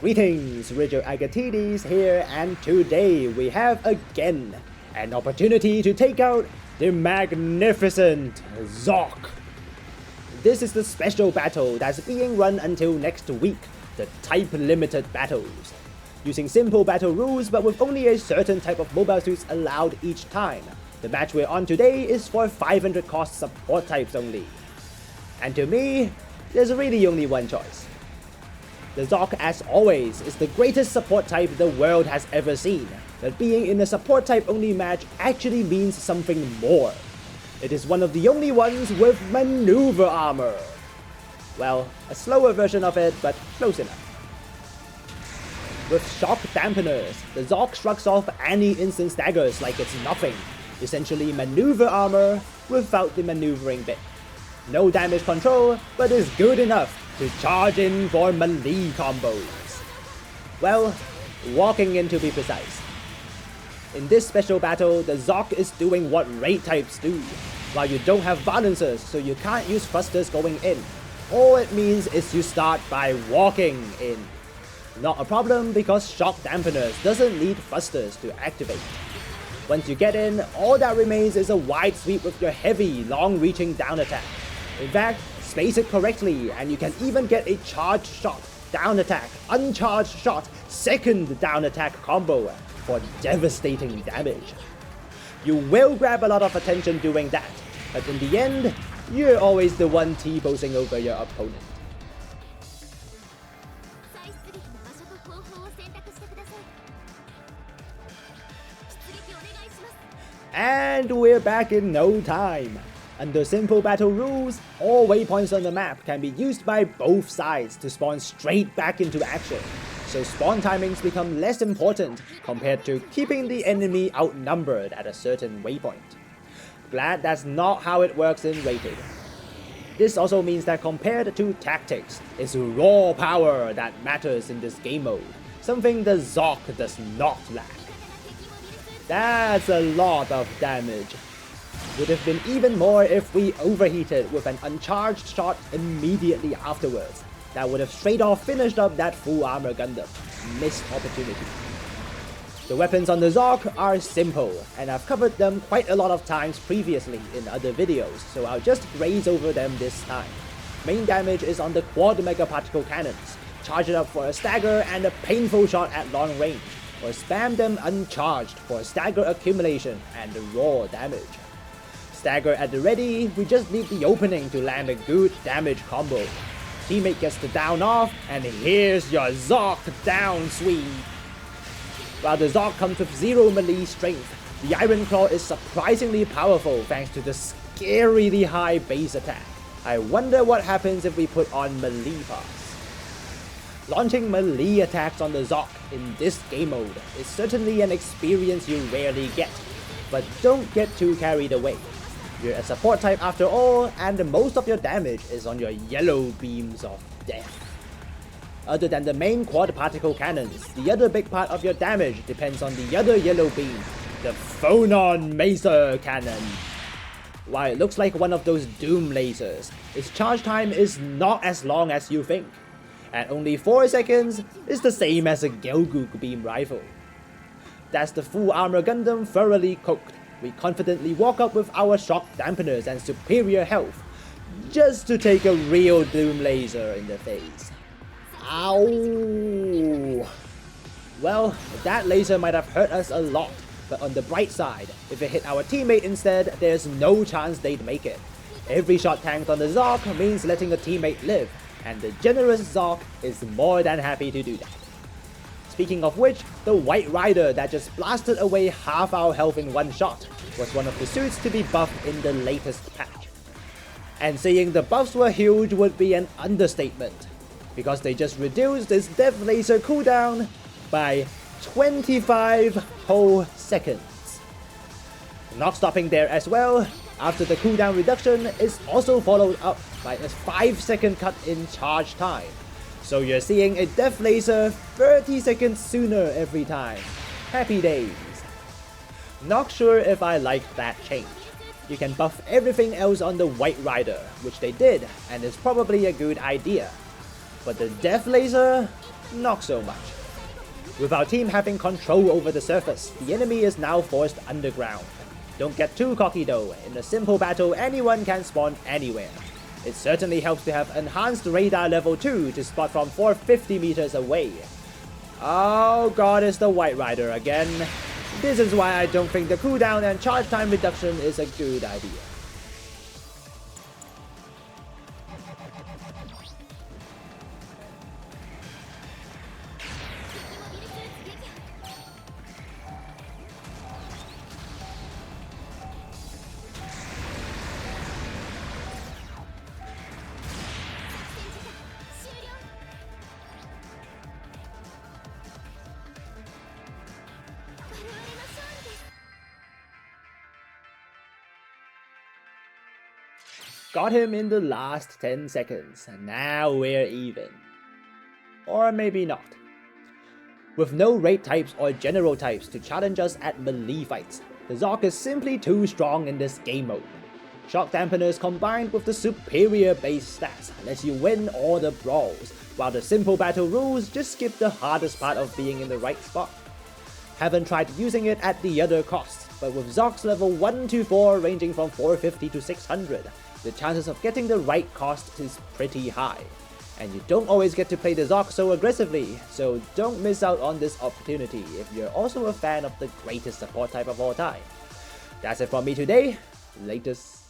Greetings, Rigil Agateiades here, and today we have again an opportunity to take out the magnificent Zock. This is the special battle that's being run until next week, the type limited battles. Using simple battle rules but with only a certain type of mobile suits allowed each time. The match we're on today is for 500 cost support types only. And to me, there's really only one choice. The Zock, as always, is the greatest support type the world has ever seen, but being in a support type only match actually means something more. It is one of the only ones with maneuver armor. Well, a slower version of it, but close enough. With shock dampeners, the Zock shrugs off any instant staggers like it's nothing, essentially maneuver armor without the maneuvering bit. No damage control, but is good enough to charge in for melee combos. Well, walking in to be precise. In this special battle, the Zock is doing what raid types do. While you don't have balancers, so you can't use thrusters going in. All it means is you start by walking in. Not a problem because shock dampeners doesn't need thrusters to activate. Once you get in, all that remains is a wide sweep with your heavy, long-reaching down attack. In fact, space it correctly and you can even get a charged shot, down attack, uncharged shot, second down attack combo for devastating damage. You will grab a lot of attention doing that, but in the end, you're always the one T-posing over your opponent. And we're back in no time. Under simple battle rules, all waypoints on the map can be used by both sides to spawn straight back into action, so spawn timings become less important compared to keeping the enemy outnumbered at a certain waypoint. Glad that's not how it works in rated. This also means that compared to tactics, it's raw power that matters in this game mode, something the Zock does not lack. That's a lot of damage. Would have been even more if we overheated with an uncharged shot immediately afterwards. That would have straight off finished up that full armor Gundam. Missed opportunity. The weapons on the Zock are simple, and I've covered them quite a lot of times previously in other videos, so I'll just graze over them this time. Main damage is on the quad mega particle cannons. Charge it up for a stagger and a painful shot at long range, or spam them uncharged for stagger accumulation and raw damage. Stagger at the ready, we just need the opening to land a good damage combo. Teammate gets the down off, and here's your Zock down sweep. While the Zock comes with 0 melee strength, the Iron Claw is surprisingly powerful thanks to the scarily high base attack. I wonder what happens if we put on melee pass. Launching melee attacks on the Zock in this game mode is certainly an experience you rarely get, but don't get too carried away. You're a support type after all, and most of your damage is on your yellow beams of death. Other than the main quad particle cannons, the other big part of your damage depends on the other yellow beam, the Phonon Macer Cannon. While it looks like one of those Doom lasers, its charge time is not as long as you think. At only 4 seconds, it's the same as a Gelgoog beam rifle. That's the full armor Gundam thoroughly cooked. We confidently walk up with our shock dampeners and superior health, just to take a real Doom laser in the face. Ow! Well, that laser might have hurt us a lot, but on the bright side, if it hit our teammate instead, there's no chance they'd make it. Every shot tanked on the Zock means letting a teammate live, and the generous Zock is more than happy to do that. Speaking of which, the White Rider that just blasted away half our health in one shot was one of the suits to be buffed in the latest patch. And saying the buffs were huge would be an understatement, because they just reduced its Death Laser cooldown by 25 whole seconds. Not stopping there as well, after the cooldown reduction is also followed up by a 5-second cut in charge time. So you're seeing a Death Laser 30 seconds sooner every time. Happy days. Not sure if I like that change. You can buff everything else on the White Rider, which they did, and is probably a good idea. But the Death Laser? Not so much. With our team having control over the surface, the enemy is now forced underground. Don't get too cocky though, in a simple battle anyone can spawn anywhere. It certainly helps to have enhanced radar level 2 to spot from 450 meters away. Oh god, it's the White Rider again. This is why I don't think the cooldown and charge time reduction is a good idea. Got him in the last 10 seconds, and now we're even. Or maybe not. With no raid types or general types to challenge us at melee fights, the Zock is simply too strong in this game mode. Shock dampeners combined with the superior base stats lets you win all the brawls, while the simple battle rules just skip the hardest part of being in the right spot. Haven't tried using it at the other costs, but with Zock's level 1 to 4 ranging from 450 to 600, the chances of getting the right cost is pretty high. And you don't always get to play the Zock so aggressively, so don't miss out on this opportunity if you're also a fan of the greatest support type of all time. That's it from me today, latest.